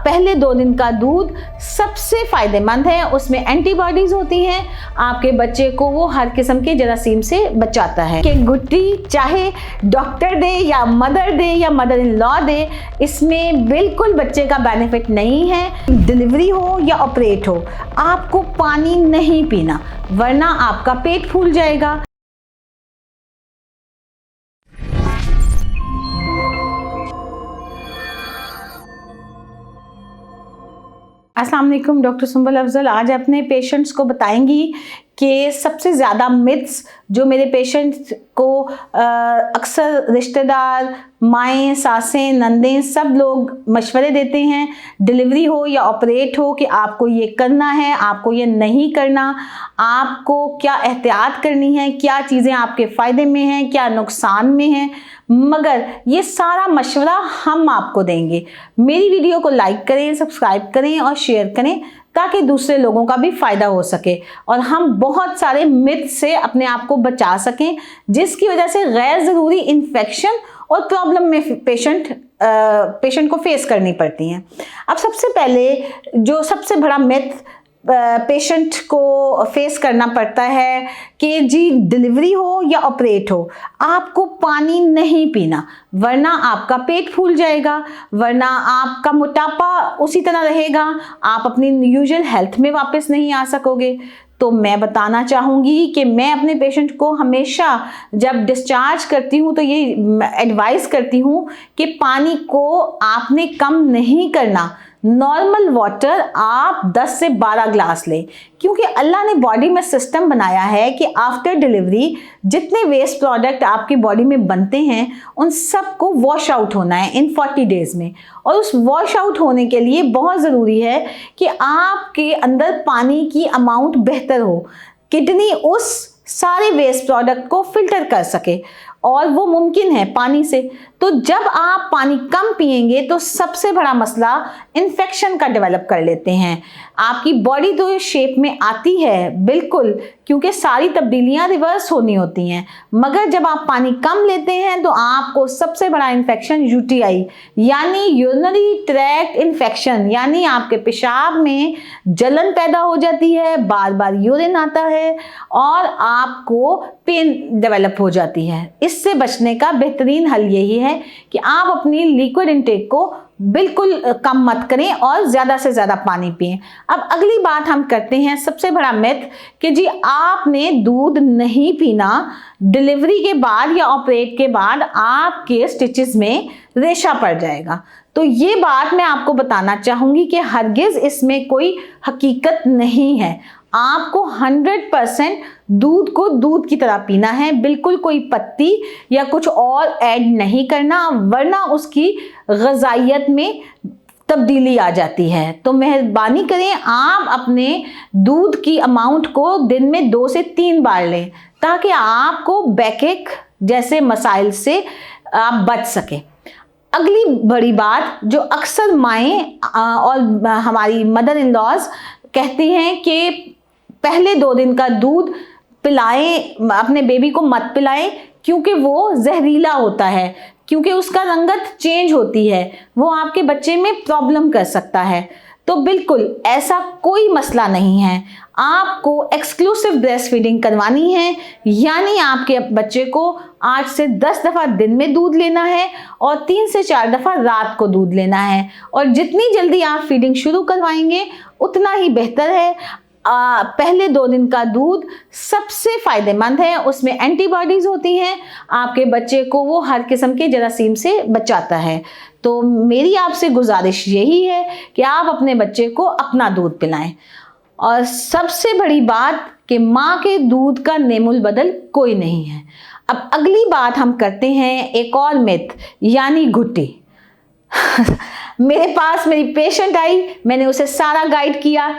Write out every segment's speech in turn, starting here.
पहले 2 दिन का दूध सबसे फायदेमंद है, उसमें एंटीबॉडीज होती हैं, आपके बच्चे को वो हर किस्म के जरासीम से बचाता है। कि गुट्टी चाहे डॉक्टर दे या मदर इन लॉ दे, इसमें बिल्कुल बच्चे का बेनिफिट नहीं है। डिलीवरी हो या ऑपरेट हो, आपको पानी नहीं पीना वरना आपका पेट फूल जाएगा। अस्सलाम वालेकुम, डॉक्टर सुंबल अफजल आज अपने पेशेंट्स को बताएंगी कि सबसे ज़्यादा मिथ्स जो मेरे पेशेंट्स को अक्सर रिश्तेदार, माएँ, सासें, नंदें सब लोग मशवरे देते हैं, डिलीवरी हो या ऑपरेट हो, कि आपको ये करना है, आपको ये नहीं करना, आपको क्या एहतियात करनी है, क्या चीज़ें आपके फ़ायदे में हैं, क्या नुकसान में हैं। मगर ये सारा मशवरा हम आपको देंगे। मेरी वीडियो को लाइक करें, सब्सक्राइब करें और शेयर करें ताकि दूसरे लोगों का भी फ़ायदा हो सके और हम बहुत सारे मिथ से अपने आप को बचा सकें, जिसकी वजह से गैर ज़रूरी इन्फेक्शन और प्रॉब्लम में पेशेंट को फेस करनी पड़ती हैं। अब सबसे पहले जो सबसे बड़ा मिथ पेशेंट को फेस करना पड़ता है कि जी डिलीवरी हो या ऑपरेट हो, आपको पानी नहीं पीना वरना आपका पेट फूल जाएगा, वरना आपका मोटापा उसी तरह रहेगा, आप अपनी यूजुअल हेल्थ में वापस नहीं आ सकोगे। तो मैं बताना चाहूँगी कि मैं अपने पेशेंट को हमेशा जब डिस्चार्ज करती हूँ तो ये एडवाइस करती हूँ कि पानी को आपने कम नहीं करना। नॉर्मल वाटर आप 10 से 12 ग्लास लें, क्योंकि अल्लाह ने बॉडी में सिस्टम बनाया है कि आफ्टर डिलीवरी जितने वेस्ट प्रोडक्ट आपकी बॉडी में बनते हैं उन सब को वॉश आउट होना है इन 40 डेज़ में। और उस वॉश आउट होने के लिए बहुत ज़रूरी है कि आपके अंदर पानी की अमाउंट बेहतर हो, किडनी उस सारे वेस्ट प्रोडक्ट को फिल्टर कर सके, और वो मुमकिन है पानी से। तो जब आप पानी कम पिएंगे तो सबसे बड़ा मसला इन्फेक्शन का डेवलप कर लेते हैं। आपकी बॉडी तो इस शेप में आती है बिल्कुल, क्योंकि सारी तब्दीलियां रिवर्स होनी होती हैं, मगर जब आप पानी कम लेते हैं तो आपको सबसे बड़ा इन्फेक्शन यूटीआई यानी यूरिनरी ट्रैक्ट इन्फेक्शन, यानी आपके पेशाब में जलन पैदा हो जाती है, बार बार यूरिन आता है और आपको पेन डेवलप हो जाती है। इससे बचने का बेहतरीन हल यही है कि आप अपनी लिक्विड इनटेक को बिल्कुल कम मत करें और ज़्यादा से ज़्यादा पानी पिएं। अब अगली बात हम करते हैं सबसे बड़ा मिथ कि जी आपने दूध नहीं पीना, डिलीवरी के बाद या ऑपरेट के बाद आपके स्टिचेस में रेशा पड़ जाएगा। तो ये बात मैं आपको बताना चाहूँगी कि हरगिज़ इसमें कोई हकीकत नहीं है। आपको 100% दूध को दूध की तरह पीना है, बिल्कुल कोई पत्ती या कुछ और ऐड नहीं करना, वरना उसकी ग़िज़ाइयत में तब्दीली आ जाती है। तो मेहरबानी करें आप अपने दूध की अमाउंट को दिन में 2 से 3 बार लें ताकि आपको बैकएक जैसे मसाइल से आप बच सकें। अगली बड़ी बात जो अक्सर माएँ और हमारी मदर इन लॉज कहती हैं कि पहले 2 दिन का दूध पिलाएं, अपने बेबी को मत पिलाएं क्योंकि वो जहरीला होता है, क्योंकि उसका रंगत चेंज होती है, वो आपके बच्चे में प्रॉब्लम कर सकता है। तो बिल्कुल ऐसा कोई मसला नहीं है। आपको एक्सक्लूसिव ब्रेस्ट फीडिंग करवानी है, यानी आपके बच्चे को 8 से 10 दफ़ा दिन में दूध लेना है और 3 से 4 दफ़ा रात को दूध लेना है। और जितनी जल्दी आप फीडिंग शुरू करवाएंगे उतना ही बेहतर है। पहले 2 दिन का दूध सबसे फ़ायदेमंद है, उसमें एंटीबॉडीज़ होती हैं, आपके बच्चे को वो हर किस्म के जरासीम से बचाता है। तो मेरी आपसे गुजारिश यही है कि आप अपने बच्चे को अपना दूध पिलाएं। और सबसे बड़ी बात कि माँ के दूध का नेमुल बदल कोई नहीं है। अब अगली बात हम करते हैं एक और मिथ यानी घुट्टी। मेरे पास मेरी पेशेंट आई, मैंने उसे सारा गाइड किया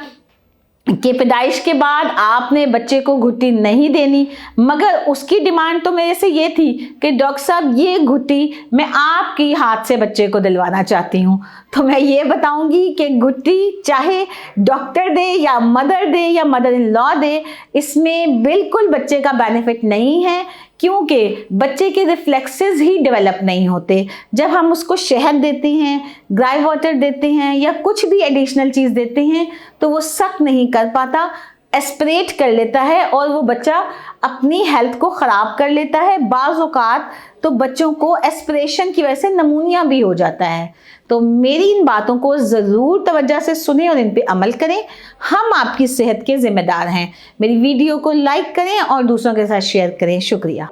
कि पैदाइश के बाद आपने बच्चे को घुट्टी नहीं देनी, मगर उसकी डिमांड तो मेरे से ये थी कि डॉक्टर साहब ये घुट्टी मैं आपकी हाथ से बच्चे को दिलवाना चाहती हूँ। तो मैं ये बताऊंगी कि घुट्टी चाहे डॉक्टर दे या मदर इन लॉ दे, इसमें बिल्कुल बच्चे का बेनिफिट नहीं है, क्योंकि बच्चे के रिफ्लेक्सेस ही डेवलप नहीं होते। जब हम उसको शहद देते हैं, ग्राई वाटर देते हैं या कुछ भी एडिशनल चीज़ देते हैं तो वो सक नहीं कर पाता, एस्पिरेट कर लेता है और वो बच्चा अपनी हेल्थ को ख़राब कर लेता है। बाज़ औक़ात तो बच्चों को एस्पिरेशन की वजह से नमूनिया भी हो जाता है। तो मेरी इन बातों को ज़रूर तवज्जो से सुनें और इन पे अमल करें। हम आपकी सेहत के ज़िम्मेदार हैं। मेरी वीडियो को लाइक करें और दूसरों के साथ शेयर करें। शुक्रिया।